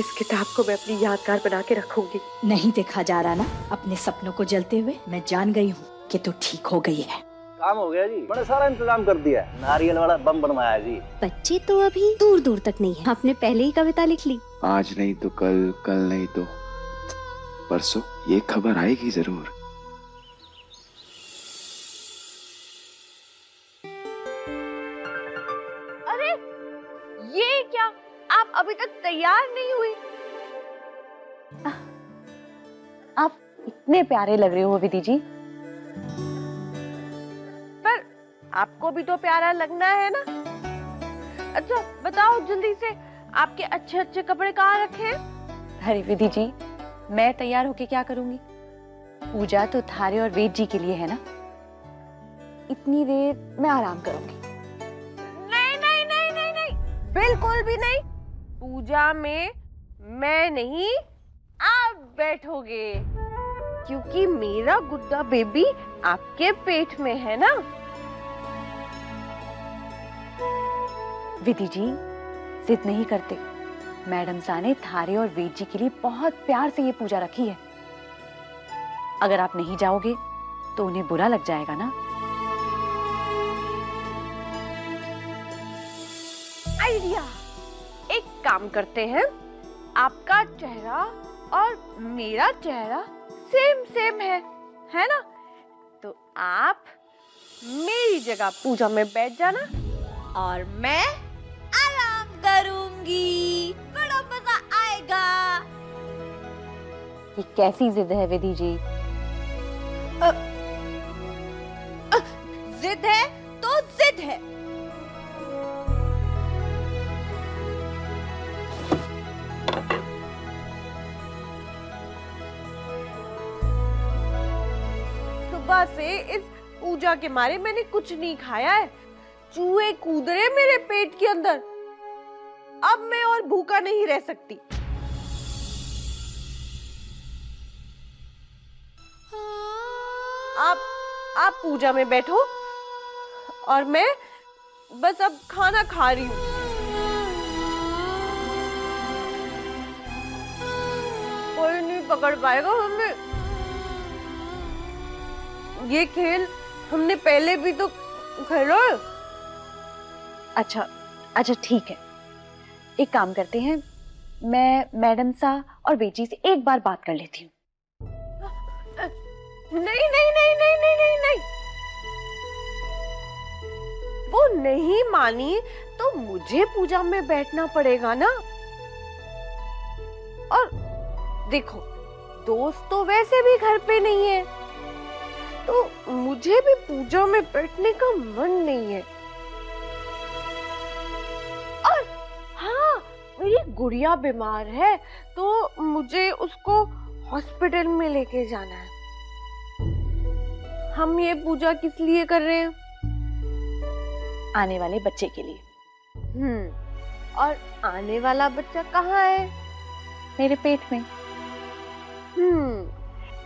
इस किताब को मैं अपनी यादगार बना के रखूंगी। नहीं देखा जा रहा ना अपने सपनों को जलते हुए? मैं जान गई हूँ कि तू ठीक हो गई है। काम हो गया जी, बड़ा सारा इंतजाम कर दिया है, नारियल वाला बम बनवाया जी। बच्चे तो अभी दूर दूर तक नहीं है, आपने पहले ही कविता लिख ली। आज नहीं तो कल, कल नहीं तो परसों ये खबर आएगी जरूर। अरे ये क्या, आप अभी तक तैयार नहीं हुई? आप इतने प्यारे लग रहे हो विधि जी। पर आपको भी तो प्यारा लगना है ना। अच्छा बताओ जल्दी से, आपके अच्छे अच्छे कपड़े कहाँ रखे हैं? अरे विधि जी, मैं तैयार होके क्या करूंगी? पूजा तो थारे और वेद जी के लिए है ना। इतनी देर मैं आराम करूंगी। नहीं नहीं नहीं नहीं नहीं, बिल्कुल भी नहीं। पूजा में मैं नहीं, आप बैठोगे, क्योंकि मेरा गुड्डा बेबी आपके पेट में है ना। विधि जी जिद नहीं करते, मैडम सा ने थारे और वेद जी के लिए बहुत प्यार से ये पूजा रखी है। अगर आप नहीं जाओगे तो उन्हें बुरा लग जाएगा ना। आइडिया, एक काम करते हैं, आपका चेहरा और मेरा चेहरा सेम सेम है ना? तो आप मेरी जगह पूजा में बैठ जाना और मैं आराम करूंगी। बड़ा मजा आएगा। ये कैसी जिद है विधि जी? जिद है तो जिद है। सुबह से इस पूजा के मारे मैंने कुछ नहीं खाया है। चूहे कूद रहे मेरे पेट के अंदर। अब मैं और भूखा नहीं रह सकती। आप पूजा में बैठो और मैं बस अब खाना खा रही हूँ। कोई नहीं पकड़ पाएगा हमें। ये खेल हमने पहले भी तो खेला है। अच्छा ठीक है, एक काम करते हैं, मैं मैडम सा और बेटी से एक बार बात कर लेती हूँ। नहीं नहीं नहीं नहीं नहीं नहीं नहीं, वो नहीं मानी तो मुझे पूजा में बैठना पड़ेगा ना। और देखो, दोस्त तो वैसे भी घर पे नहीं है, तो मुझे भी पूजा में बैठने का मन नहीं है। और हाँ, मेरी गुड़िया बीमार है तो मुझे उसको हॉस्पिटल में लेके जाना है। हम ये पूजा किस लिए कर रहे हैं? आने वाले बच्चे के लिए। और आने वाला बच्चा कहाँ है? मेरे पेट में।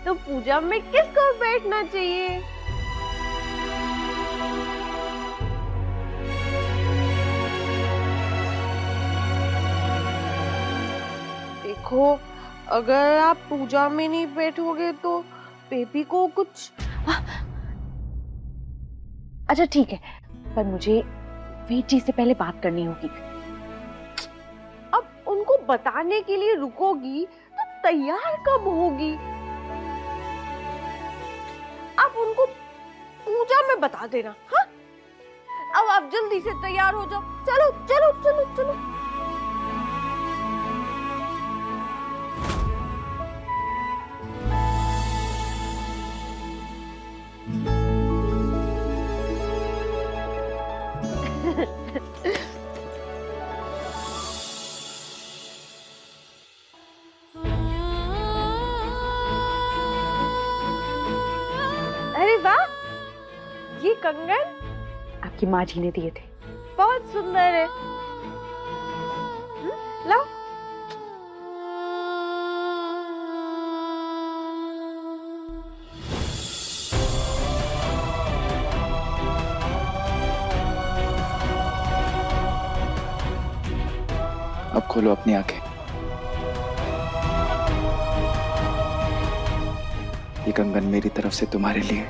तो पूजा में किसको बैठना चाहिए? देखो, अगर आप पूजा में नहीं बैठोगे तो बेबी को कुछ। अच्छा ठीक है, पर मुझे वेद जी से पहले बात करनी होगी। अब उनको बताने के लिए रुकोगी तो तैयार कब होगी? आप उनको पूजा में बता देना। हाँ, अब आप जल्दी से तैयार हो जाओ। चलो चलो चलो चलो। अरे वाह, ये कंगन आपकी माँ जी ने दिए थे। बहुत सुंदर है। लाओ। अब खोलो अपनी आंखें। ये कंगन मेरी तरफ से तुम्हारे लिए।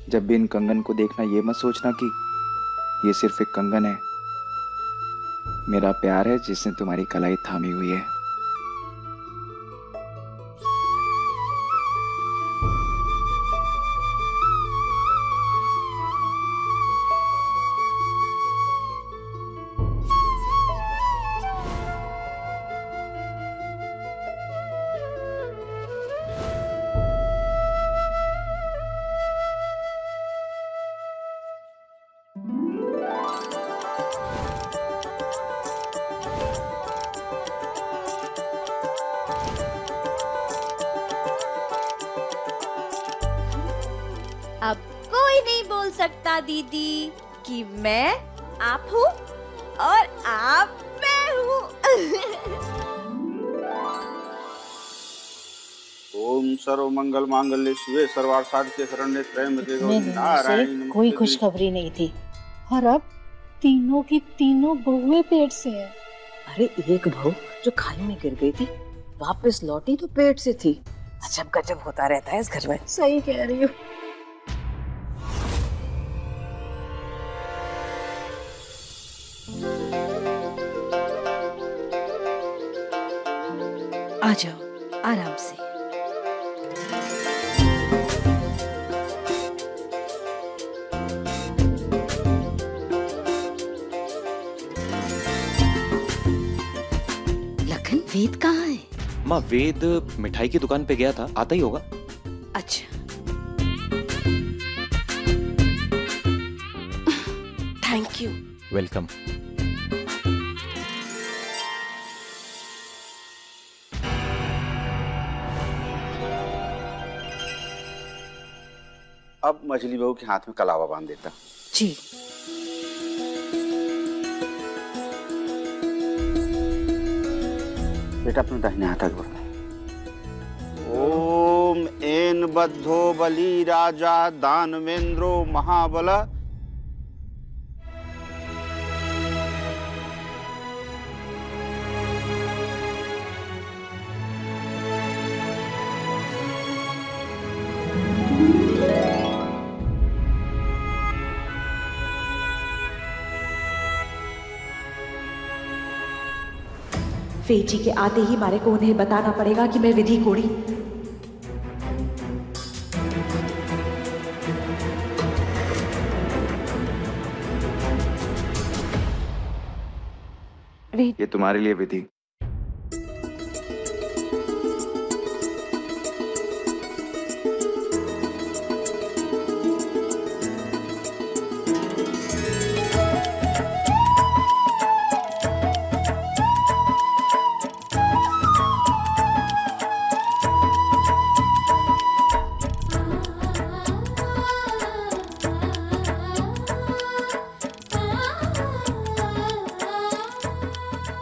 जब भी इन कंगन को देखना ये मत सोचना कि ये सिर्फ एक कंगन है। मेरा प्यार है जिसने तुम्हारी कलाई थामी हुई है। अब कोई नहीं बोल सकता दीदी कि मैं आप हूँ और आप मैं हूँ। ओम सर्व मंगल मांगल्य शिवे सर्वार्थ साधिके शरण्ये त्र्यंबके गौरी नारायणी। कोई खुशखबरी नहीं थी और अब तीनों की तीनों बहुएं पेट से है। अरे एक बहू जो खाई में गिर गई थी वापस लौटी तो पेट से थी। अजब गजब होता रहता है इस घर में। सही कह रही हूँ। आ जाओ आराम से। लखन, वेद कहाँ है? माँ, वेद मिठाई की दुकान पे गया था, आता ही होगा। अच्छा। Thank you. वेलकम। अब मछली बहू के हाथ में कलावा बांध देता। जी। बेटा अपने दाहिने हाथ आगे बढ़ाओ। ओम एन बद्धो बलि राजा दानवेंद्रो महाबल। वेद जी के आते ही मारे को उन्हें बताना पड़ेगा कि मैं विधि कोड़ी। ये तुम्हारे लिए विधि।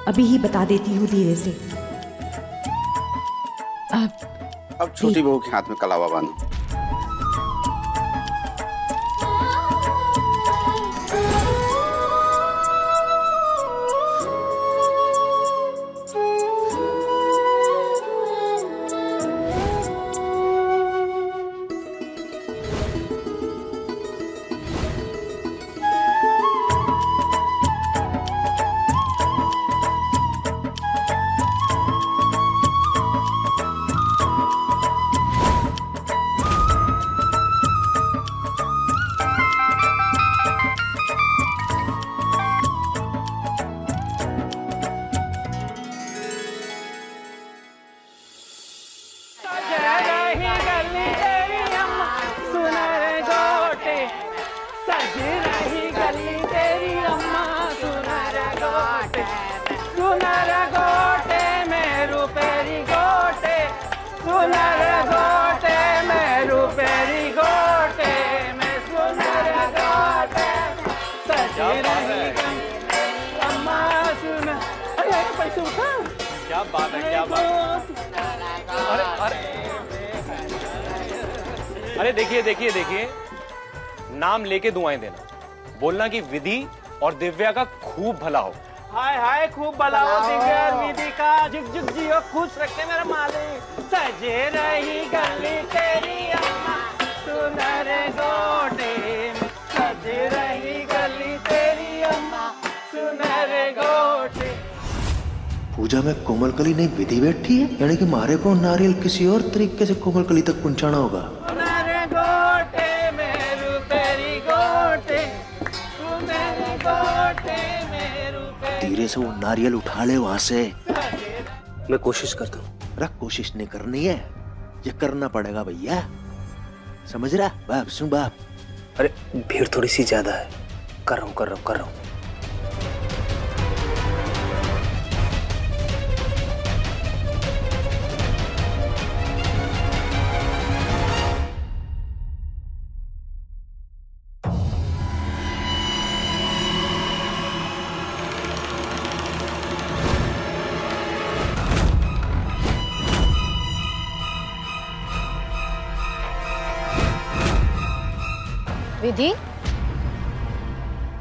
अभी ही बता देती हूँ धीरे से। अब छोटी बहू के हाथ में कलावा बांधो। क्या बात है, क्या बात। अरे अरे अरे देखिए देखिए देखिए, नाम लेके दुआएं देना, बोलना कि विधि और दिव्या का खूब भला हो। हाय हाय, खूब भला हो दिव्या और विधि का, जुग जुग जियो, खुश रखे मेरा मालिक। सजे रही गली तेरी अम्मा सुनर गोटे में, सजे रही गली तेरी अम्मा सुनर गोटे। पूजा में कोमलकली नहीं विधि बैठी है, यानी कि मारे को नारियल किसी और तरीके से कोमलकली तक पहुंचाना होगा। सुनर गोटे मेरू तेरी गोटे, सुनर गोटे मेरू तेरी। धीरे से वो नारियल उठा ले वहां से। मैं कोशिश करता हूँ। अरे कोशिश नहीं करनी है, ये करना पड़ेगा भैया, समझ रहा बाप सुन बाप। अरे भीड़ थोड़ी सी ज्यादा है, कर रहा हूँ। विधि,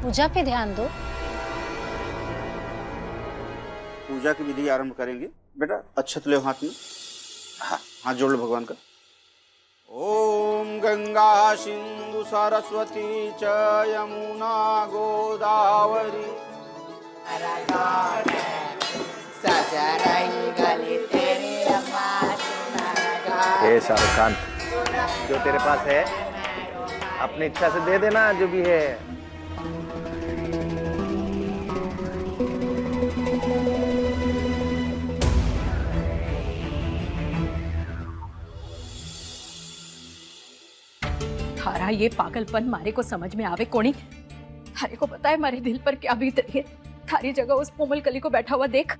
पूजा पे ध्यान दो। पूजा की विधि आरंभ करेंगे। बेटा अक्षत ले हाथ में, हाँ हाथ जोड़ लो भगवान का। ओम गंगा सिंधु सरस्वती च यमुना गोदावरी। हे शाहरुख खान, जो तेरे पास है अपनी इच्छा से दे देना, जो भी है। थारा ये पागलपन मारे को समझ में आवे कोनी? थारे को पता है मारे दिल पर क्या बीत रही है? थारी जगह उस कोमलकली को बैठा हुआ देख।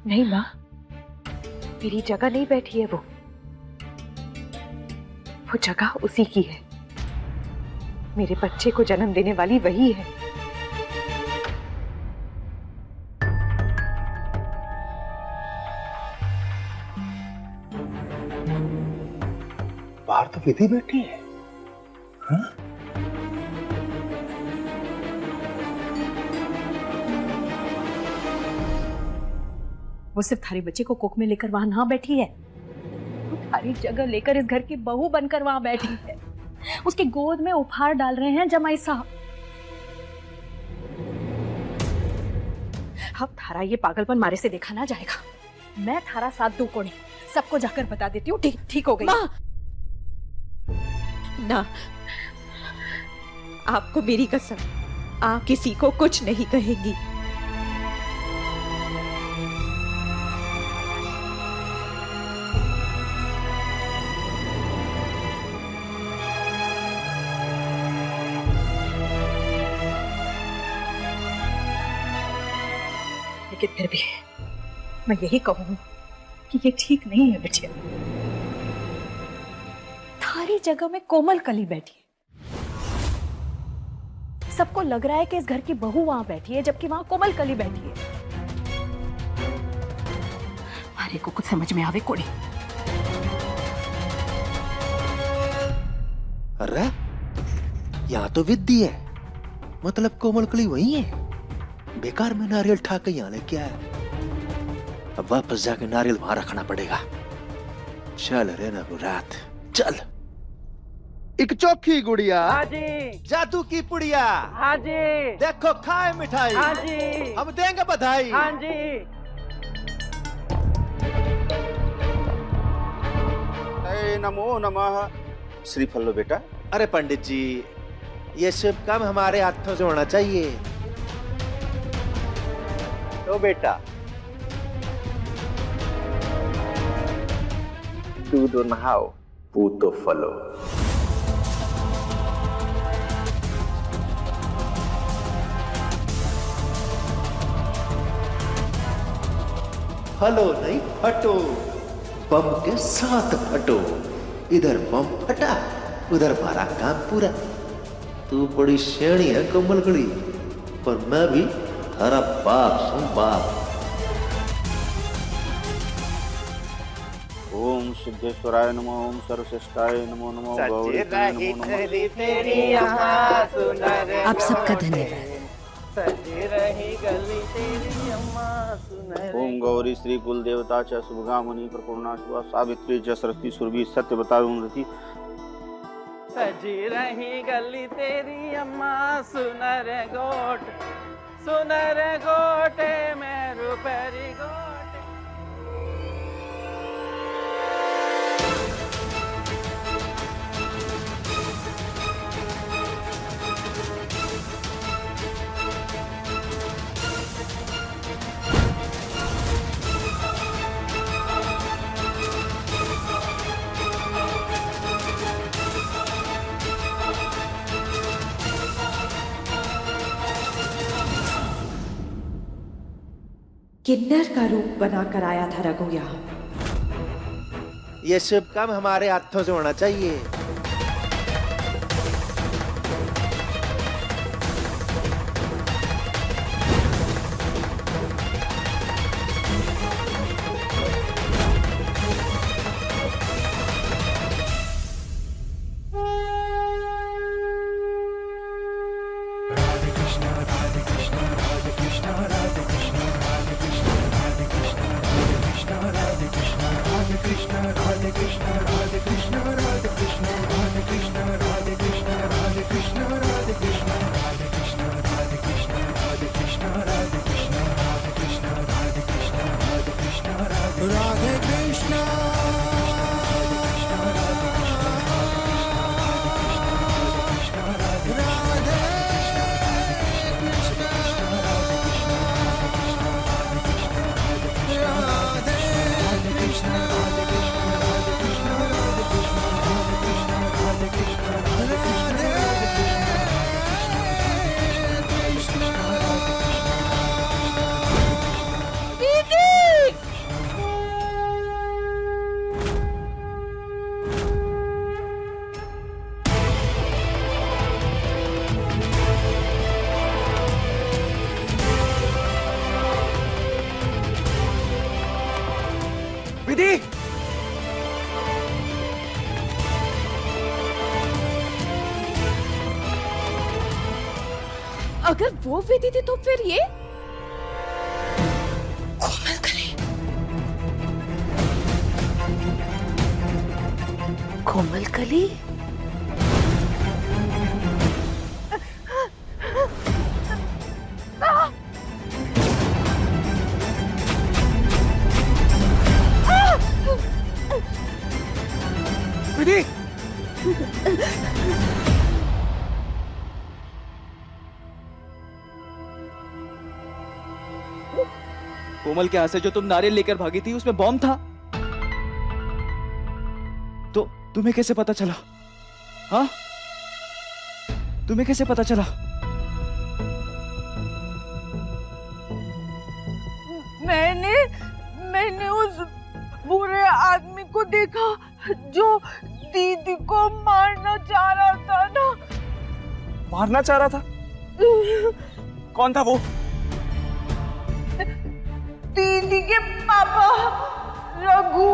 नहीं माँ, मेरी जगह नहीं बैठी है वो जगह उसी की है। मेरे बच्चे को जन्म देने वाली वही है। बाहर तो विधि बैठी है। हाँ? वो सिर्फ थारे बच्चे को कोख में लेकर वहां ना बैठी है, वो थारी जगह लेकर इस घर की बहू बनकर वहां बैठी है। उसके गोद में उपहार डाल रहे हैं जमाई साहब। अब थारा ये पागलपन मारे से देखा ना जाएगा। मैं थारा साथ दू को नहीं, सबको जाकर बता देती हूँ ठीक हो गई। ना, आपको मेरी कसम, आप किसी को कुछ नहीं कहेंगी। लेकिन फिर भी मैं यही कहूंगी कि ये ठीक नहीं है बिटिया। थारी जगह में कोमलकली बैठी है। सबको लग रहा है कि इस घर की बहू वहां बैठी है, जबकि वहां कोमलकली बैठी है। मारे को कुछ समझ में आवे कोड़ी। अरे यहाँ तो विधि है, मतलब कोमलकली वही है। बेकार में नारियल ठा के यहाँ लेके आया। अब वापस जाके नारियल वहां रखना पड़ेगा। चल रे नवरात चल। एक चौकी गुड़िया, हाँ जी। जादू की पुड़िया, हाँ जी। देखो खाए मिठाई, हाँ जी। हम देंगे बधाई, हाँ जी। नमो नमः। श्रीफल लो बेटा। अरे पंडित जी, ये शुभ काम हमारे हाथों से होना चाहिए। तो बेटा दूध नहाओ, पूतो फलो। फलो नहीं फटो, बम के साथ फटो। इधर बम फटा, उधर हमारा काम पूरा। तू बड़ी शेणी है कोमलकली, पर मैं भी थारा बाप हूं बाप। ओम सिद्धेश्वराय नमः, ओम सर्वश्रेष्ठाय नमो नमः, गौरी सजे रही नमो गली तेरी अम्मा सुनर आप सबका धन्यवाद। सजे रही गली तेरी अम्मा सुनर। ओम गौरी श्री कुल देवता च शुभगामनी प्रपूर्णा शुभा सावित्री च सरस्वती सुरभि सत्यवता उन्नति। सजी रही गली तेरी अम्मा सुनर गोटे में रुपरी गोटे। किन्नर का रूप बनाकर आया था रघु यहाँ। ये शुभ काम हमारे हाथों से होना चाहिए। विधि, अगर वो विधि थी तो फिर ये कोमल कली। विधि, कोमल के हाथ से जो तुम नारियल लेकर भागी थी उसमें बॉम्ब था। तो तुम्हें कैसे पता चला? हाँ, तुम्हें कैसे पता चला? मैंने उस बुरे आदमी को देखा जो दीदी को मारना चाह रहा था ना। मारना चाह रहा था? कौन था वो? दीदी के पापा रघु।